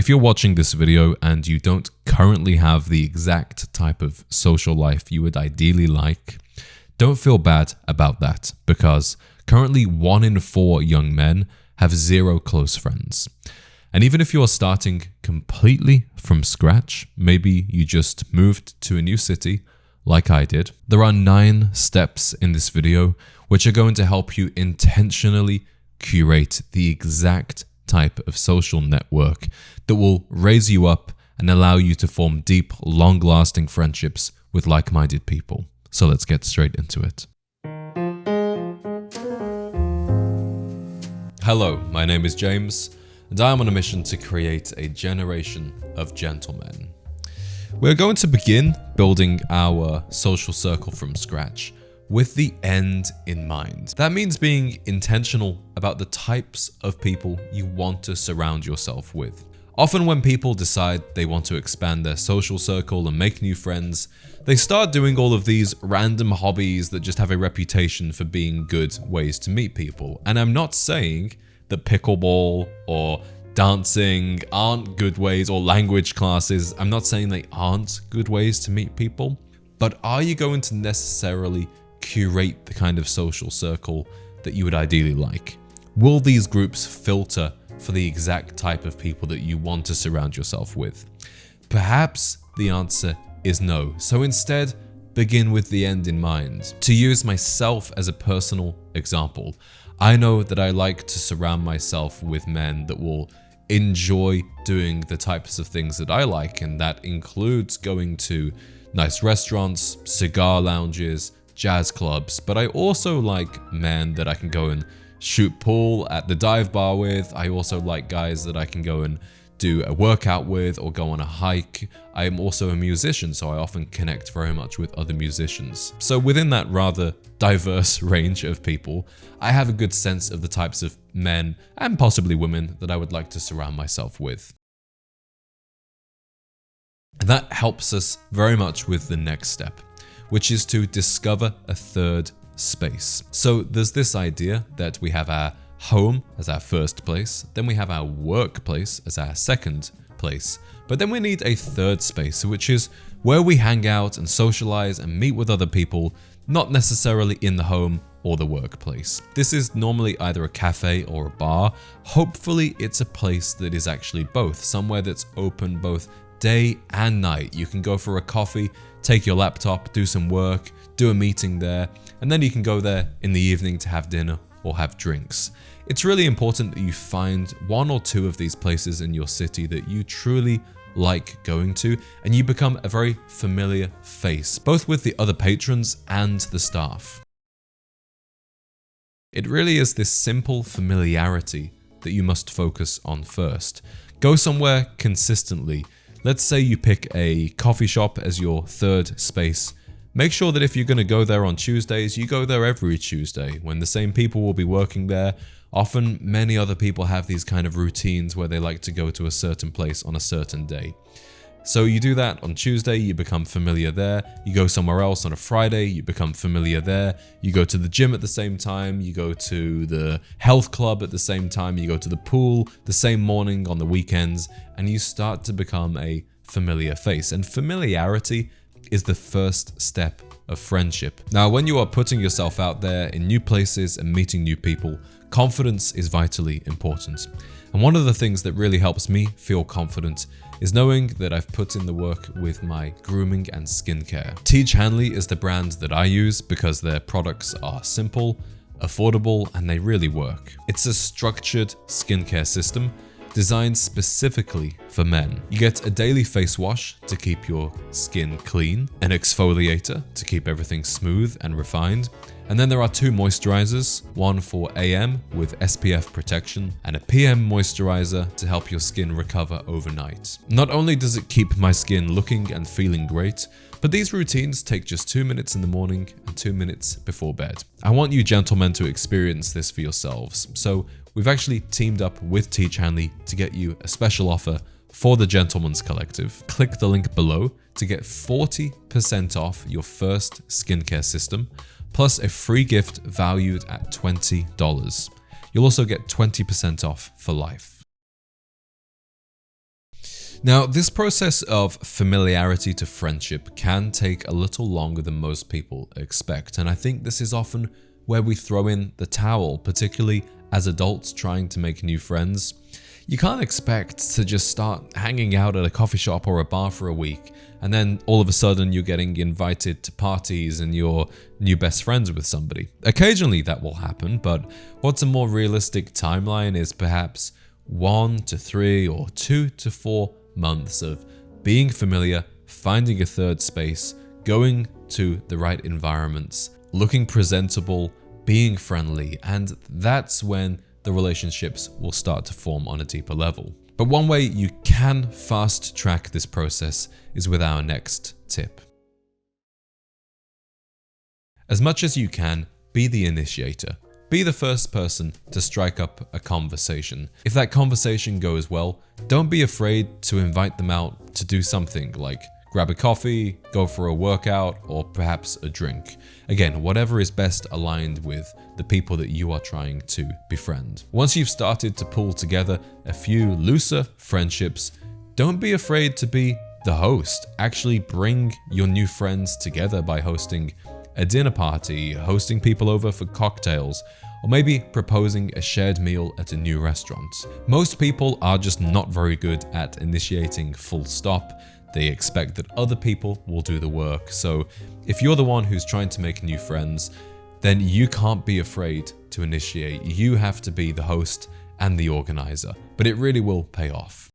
If you're watching this video and you don't currently have the exact type of social life you would ideally like, don't feel bad about that, because currently 1 in 4 young men have 0 close friends. And even if you are starting completely from scratch, maybe you just moved to a new city like I did, there are 9 steps in this video which are going to help you intentionally curate the exact type of social network that will raise you up and allow you to form deep, long-lasting friendships with like-minded people. So let's get straight into it. Hello, my name is James, and I am on a mission to create a generation of gentlemen. We're going to begin building our social circle from scratch with the end in mind. That means being intentional about the types of people you want to surround yourself with. Often when people decide they want to expand their social circle and make new friends, they start doing all of these random hobbies that just have a reputation for being good ways to meet people. And I'm not saying that pickleball or dancing aren't good ways, or language classes. I'm not saying they aren't good ways to meet people, but are you going to necessarily curate the kind of social circle that you would ideally like? Will these groups filter for the exact type of people that you want to surround yourself with? Perhaps the answer is no. So instead, begin with the end in mind. To use myself as a personal example, I know that I like to surround myself with men that will enjoy doing the types of things that I like, and that includes going to nice restaurants, cigar lounges, jazz clubs. But I also like men that I can go and shoot pool at the dive bar with. I also like guys that I can go and do a workout with or go on a hike. I am also a musician, so I often connect very much with other musicians. So within that rather diverse range of people, I have a good sense of the types of men and possibly women that I would like to surround myself with. And that helps us very much with the next step, which is to discover a third space. So there's this idea that we have our home as our first place, then we have our workplace as our second place, but then we need a third space, which is where we hang out and socialize and meet with other people, not necessarily in the home or the workplace. This is normally either a cafe or a bar. Hopefully it's a place that is actually both, somewhere that's open both day and night. You can go for a coffee, take your laptop, do some work, do a meeting there, and then you can go there in the evening to have dinner or have drinks. It's really important that you find 1 or 2 of these places in your city that you truly like going to, and you become a very familiar face, both with the other patrons and the staff. It really is this simple familiarity that you must focus on first. Go somewhere consistently. Let's say you pick a coffee shop as your third space. Make sure that if you're going to go there on Tuesdays, you go there every Tuesday when the same people will be working there. Often, many other people have these kind of routines where they like to go to a certain place on a certain day. So you do that on Tuesday, you become familiar there. You go somewhere else on a Friday, you become familiar there. You go to the gym at the same time, you go to the health club at the same time, you go to the pool the same morning on the weekends, and you start to become a familiar face. And familiarity is the first step of friendship. Now, when you are putting yourself out there in new places and meeting new people, confidence is vitally important. And one of the things that really helps me feel confident is knowing that I've put in the work with my grooming and skincare. Tiege Hanley is the brand that I use because their products are simple, affordable, and they really work. It's a structured skincare system designed specifically for men. You get a daily face wash to keep your skin clean, an exfoliator to keep everything smooth and refined, and then there are 2 moisturizers, one for AM with SPF protection and a PM moisturizer to help your skin recover overnight. Not only does it keep my skin looking and feeling great, but these routines take just 2 minutes in the morning and 2 minutes before bed. I want you gentlemen to experience this for yourselves. So we've actually teamed up with Tiege Hanley to get you a special offer for the Gentleman's Collective. Click the link below to get 40% off your first skincare system, plus a free gift valued at $20. You'll also get 20% off for life. Now, this process of familiarity to friendship can take a little longer than most people expect, and I think this is often where we throw in the towel, particularly as adults trying to make new friends. You can't expect to just start hanging out at a coffee shop or a bar for a week, and then all of a sudden you're getting invited to parties and you're new best friends with somebody. Occasionally that will happen, but what's a more realistic timeline is perhaps 1 to 3 or 2 to 4 months of being familiar, finding a third space, going to the right environments, looking presentable, being friendly, and that's when the relationships will start to form on a deeper level. But one way you can fast track this process is with our next tip. As much as you can, be the initiator. Be the first person to strike up a conversation. If that conversation goes well, don't be afraid to invite them out to do something like grab a coffee, go for a workout, or perhaps a drink. Again, whatever is best aligned with the people that you are trying to befriend. Once you've started to pull together a few looser friendships, don't be afraid to be the host. Actually bring your new friends together by hosting a dinner party, hosting people over for cocktails, or maybe proposing a shared meal at a new restaurant. Most people are just not very good at initiating full stop. They expect that other people will do the work. So if you're the one who's trying to make new friends, then you can't be afraid to initiate. You have to be the host and the organizer, but it really will pay off.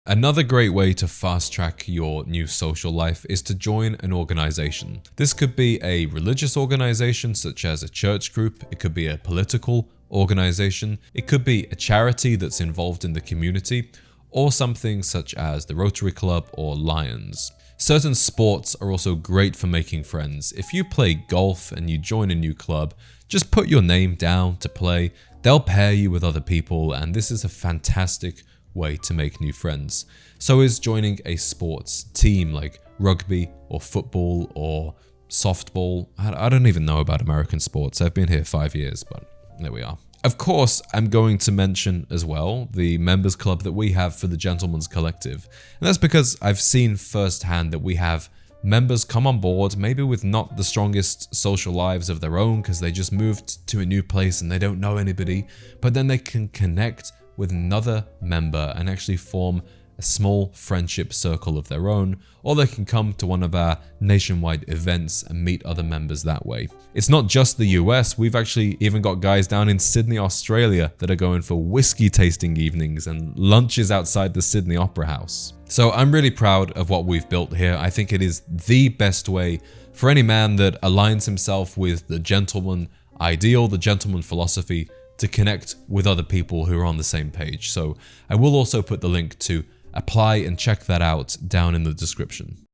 Another great way to fast track your new social life is to join an organization. This could be a religious organization such as a church group, it could be a political organization, it could be a charity that's involved in the community, or something such as the Rotary Club or Lions. Certain sports are also great for making friends. If you play golf and you join a new club, just put your name down to play. They'll pair you with other people, and this is a fantastic way to make new friends. So is joining a sports team like rugby or football or softball. I don't even know about American sports. I've been here 5 years, but there we are. Of course, I'm going to mention as well the members club that we have for the Gentleman's Collective. And that's because I've seen firsthand that we have members come on board, maybe with not the strongest social lives of their own because they just moved to a new place and they don't know anybody, but then they can connect with another member and actually form a small friendship circle of their own, or they can come to one of our nationwide events and meet other members that way. It's not just the US, we've actually even got guys down in Sydney, Australia that are going for whiskey tasting evenings and lunches outside the Sydney Opera House. So I'm really proud of what we've built here. I think it is the best way for any man that aligns himself with the gentleman ideal, the gentleman philosophy, to connect with other people who are on the same page. So I will also put the link to apply and check that out down in the description.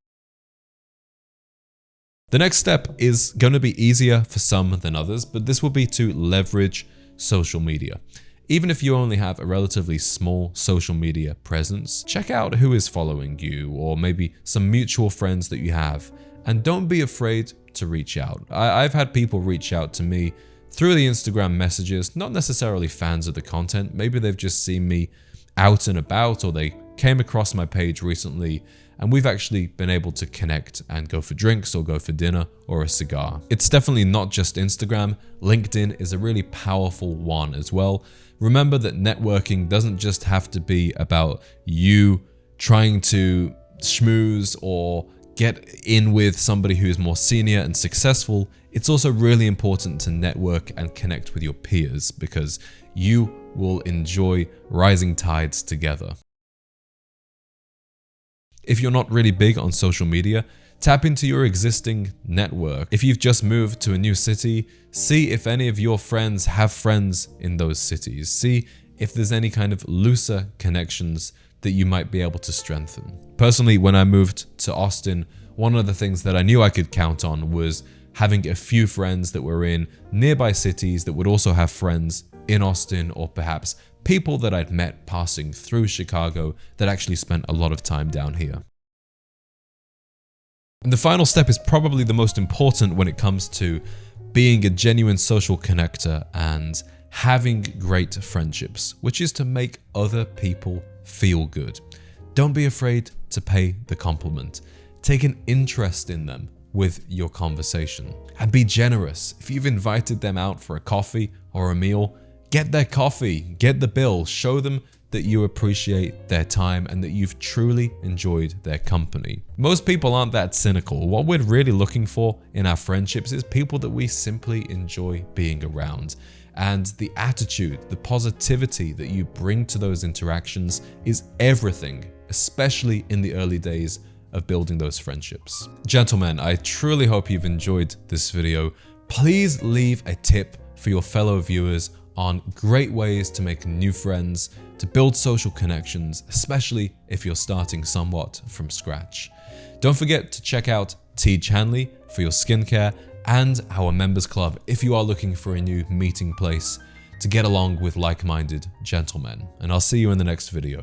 The next step is going to be easier for some than others, but this will be to leverage social media. Even if you only have a relatively small social media presence, check out who is following you or maybe some mutual friends that you have, and don't be afraid to reach out. I've had people reach out to me through the Instagram messages, not necessarily fans of the content. Maybe they've just seen me out and about, or they came across my page recently, and we've actually been able to connect and go for drinks or go for dinner or a cigar. It's definitely not just Instagram. LinkedIn is a really powerful one as well. Remember that networking doesn't just have to be about you trying to schmooze or get in with somebody who is more senior and successful. It's also really important to network and connect with your peers because you will enjoy rising tides together. If you're not really big on social media, tap into your existing network. If you've just moved to a new city, see if any of your friends have friends in those cities. See if there's any kind of looser connections that you might be able to strengthen. Personally, when I moved to Austin, one of the things that I knew I could count on was having a few friends that were in nearby cities that would also have friends in Austin, or perhaps people that I'd met passing through Chicago that actually spent a lot of time down here. And the final step is probably the most important when it comes to being a genuine social connector and having great friendships, which is to make other people feel good. Don't be afraid to pay the compliment. Take an interest in them with your conversation. And be generous. If you've invited them out for a coffee or a meal, get their coffee, get the bill, show them that you appreciate their time and that you've truly enjoyed their company. Most people aren't that cynical. What we're really looking for in our friendships is people that we simply enjoy being around. And the attitude, the positivity that you bring to those interactions is everything, especially in the early days of building those friendships. Gentlemen, I truly hope you've enjoyed this video. Please leave a tip for your fellow viewers on great ways to make new friends, to build social connections, especially if you're starting somewhat from scratch. Don't forget to check out Teej Hanley for your skincare and our members club if you are looking for a new meeting place to get along with like-minded gentlemen. And I'll see you in the next video.